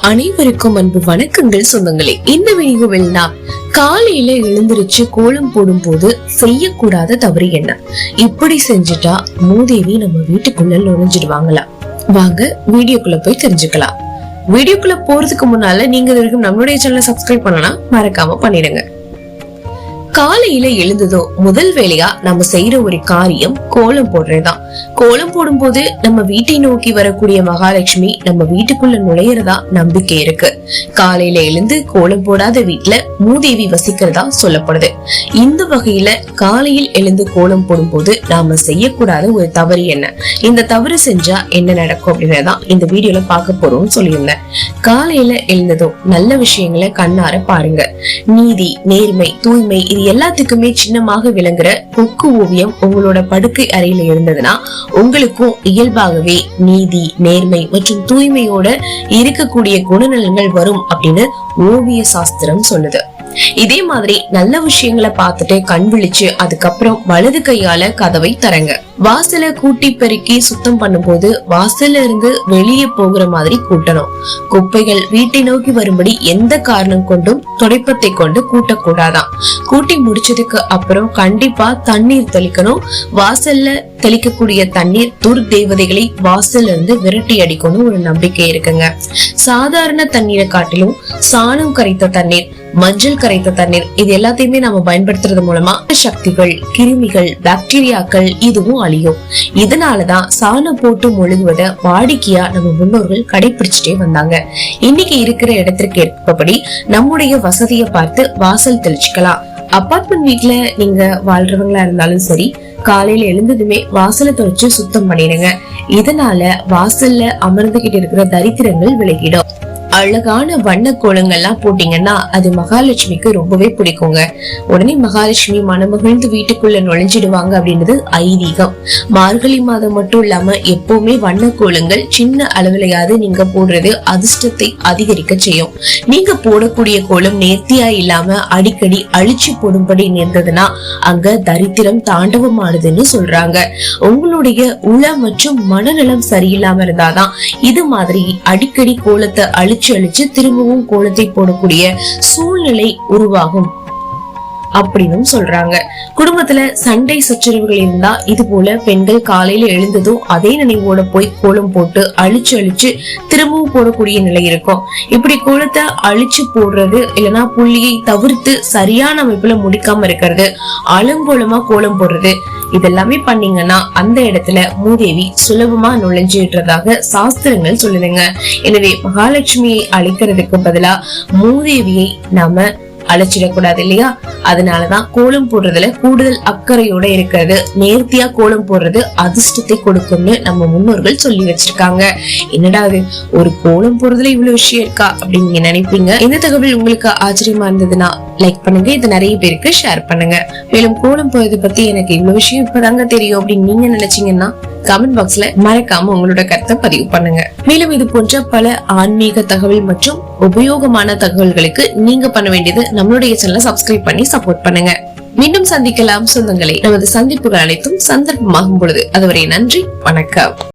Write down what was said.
அனைவருக்கும் அன்பு வணக்கங்கள் சொந்தங்களே. இந்த வீடியோவில் நான் காலையில எழுந்திருச்சு கோலம் போடும் போது செய்யக்கூடாத தவறு என்ன, இப்படி செஞ்சுட்டா மூதேவி நம்ம வீட்டுக்குள்ள நுழைஞ்சிடுவாங்களா? வாங்க வீடியோக்குள்ள போய் தெரிஞ்சுக்கலாம். வீடியோக்குள்ள போறதுக்கு முன்னால நீங்க இதுவரைக்கும் நம்மளுடைய சேனலை சப்ஸ்கிரைப் பண்ணலாம், மறக்காம பண்ணிடுங்க. காலையில எழுந்ததோ முதல் வேலையா நம்ம செய்யற ஒரு காரியம் கோலம் போடுறதுதான். கோலம் போடும் போது நம்ம வீட்டை நோக்கி வரக்கூடிய மகாலட்சுமி நம்ம வீட்டுக்குள்ள நுழையறதா நம்பிக்கை இருக்கு. காலையில எழுந்து கோலம் போடாத வீட்டுல மூதேவி வசிக்கிறதா சொல்லப்படுது. இந்த வகையில காலையில் எழுந்து கோலம் போடும் போது நாம செய்யக்கூடாத ஒரு தவறு என்ன, இந்த தவறு செஞ்சா என்ன நடக்கும் அப்படின்றதான் இந்த வீடியோல பார்க்க போறோம்னு சொல்லியிருந்தேன். காலையில எழுந்ததும் நல்ல விஷயங்களை கண்ணார பாருங்க. நீதி, நேர்மை, தூய்மை இது எல்லாத்துக்குமே சின்னமாக விளங்குற கொக்கு ஓவியம் உங்களோட படுக்கை அறையில இருந்ததுன்னா உங்களுக்கும் இயல்பாகவே நீதி, நேர்மை மற்றும் தூய்மையோட இருக்கக்கூடிய குணநலன்கள் வரும் அப்படின்னு ஓவிய சாஸ்திரம் சொல்லுது. இதே மாதிரி நல்ல விஷயங்களை பார்த்துட்டு கண் விழிச்சு அதுக்கப்புறம் வலது கையால கதவை தரங்க. வாசலை கூட்டி பெருக்கி சுத்தம் பண்ணும் போது வாசல்ல இருந்து வெளியே போகிற மாதிரி கூட்டணும். குப்பைகள் வீட்டை நோக்கி வரும்படி எந்த காரணம் கொண்டும் துடைப்பத்தை கொண்டு கூட்டக்கூடாதான். கூட்டி முடிச்சதுக்கு அப்புறம் கண்டிப்பா தண்ணீர் தெளிக்கணும். வாசல்ல தெளிக்கக்கூடிய தண்ணீர் துர்தேவதைகளை வாசல்ல இருந்து விரட்டி அடிக்கணும் ஒரு நம்பிக்கை இருக்குங்க. சாதாரண தண்ணீரை காட்டிலும் சாணம் கரைத்த தண்ணீர், மஞ்சள் கரைத்த தண்ணீர் இது எல்லாத்தையுமே நம்ம பயன்படுத்துறது மூலமா சக்திகள், கிருமிகள், பாக்டீரியாக்கள் இதுவும் அழியும். இதனாலதான் சாணம் போட்டு மொழுகுவத வாடிக்கையா நம்ம முன்னோர்கள் கடைபிடிச்சிட்டே வந்தாங்க. இன்னைக்கு இருக்கிற இடத்திற்கு ஏற்பபடி நம்முடைய வசதியை பார்த்து வாசல் தெளிச்சுக்கலாம். அபார்ட்மெண்ட் வீட்டுல நீங்க வாழ்றவங்களா இருந்தாலும் சரி, காலையில எழுந்ததுமே வாசலை தொலைச்சு சுத்தம் பண்ணிடுங்க. இதனால வாசல்ல அமர்ந்துகிட்டு இருக்கிற தரித்திரங்கள் விலகிடும். அழகான வண்ண கோலங்கள்லாம் போட்டீங்கன்னா அது மகாலட்சுமிக்கு ரொம்பவே பிடிக்குங்க. உடனே மகாலட்சுமி மனமகிழ்ந்து வீட்டுக்குள்ள நுழைஞ்சிடுவாங்க அப்படின்றது ஐதீகம். மார்கழி மாதம் மட்டும் இல்லாம எப்பவுமே வண்ண கோலங்கள் சின்ன அளவுலையாவது நீங்க போடுறது அதிர்ஷ்டத்தை அதிகரிக்க செய்யும். நீங்க போடக்கூடிய கோலம் நேர்த்தியா இல்லாம அடிக்கடி அழிச்சு போடும்படி நேர்ந்ததுன்னா அங்க தரித்திரம் தாண்டவமானதுன்னு சொல்றாங்க. உங்களுடைய உள மற்றும் மனநலம் சரியில்லாம இருந்தாதான் இது மாதிரி அடிக்கடி கோலத்தை அழிச்சு திரும்பவும் கோலத்தை போடக்கூடிய சூழ்நிலை உருவாகும் அப்படின்னு சொல்றாங்க. குடும்பத்துல சண்டை சச்சரவுகள் இருந்தா இது போல பெண்கள் காலையில எழுந்ததும் அதே நினைவோட போய் கோலம் போட்டு அழிச்சு திரும்பவும் போடக்கூடிய நிலை இருக்கும். இப்படி கோலத்தை அழிச்சு போடுறது இல்லைன்னா புள்ளியை தவிர்த்து சரியான அமைப்புல முடிக்காம இருக்கிறது, அலங்கோலமா கோலம் போடுறது இதெல்லாமே பண்ணீங்கன்னா அந்த இடத்துல மூதேவி சுலபமா நுழைஞ்சிடுறதாக சாஸ்திரங்கள் சொல்லுதுங்க. எனவே மகாலட்சுமியை அழிக்கிறதுக்கு பதிலா மூதேவியை நாம அழைச்சிடக்கூடாது இல்லையா? அதனாலதான் கோலம் போடுறதுல கூடுதல் அக்கறையோட இருக்கிறது. நேர்த்தியா கோலம் போடுறது அதிர்ஷ்டத்தை கொடுக்கும்னு நம்ம முன்னோர்கள் சொல்லி வச்சிருக்காங்க. என்னடா அது, ஒரு கோலம் போடுறதுல இவ்வளவு விஷயம் இருக்கா அப்படின்னு நீங்க நினைப்பீங்க. இந்த தகவல் உங்களுக்கு ஆச்சரியமா இருந்ததுன்னா லைக் பண்ணுங்க, இது நிறைய பேருக்கு ஷேர் பண்ணுங்க. மேலும் கோலம் போறது பத்தி எனக்கு இவ்வளவு விஷயம் இப்பதாங்க தெரியும் அப்படின்னு நீங்க நினைச்சீங்கன்னா கமெண்ட் பாக்ஸ்ல மறக்காம உங்களோட கருத்தை பதிவு பண்ணுங்க. மேலும் இது போன்ற பல ஆன்மீக தகவல் மற்றும் உபயோகமான தகவல்களுக்கு நீங்க பண்ண வேண்டியது நம்மளுடைய சேனலை சப்ஸ்கிரைப் பண்ணி சப்போர்ட் பண்ணுங்க. மீண்டும் சந்திக்கலாம் சொந்தங்களே. நமது சந்திப்புகள் அனைத்தும் சந்தர்ப்பமாகும் பொழுது. அதுவரை நன்றி, வணக்கம்.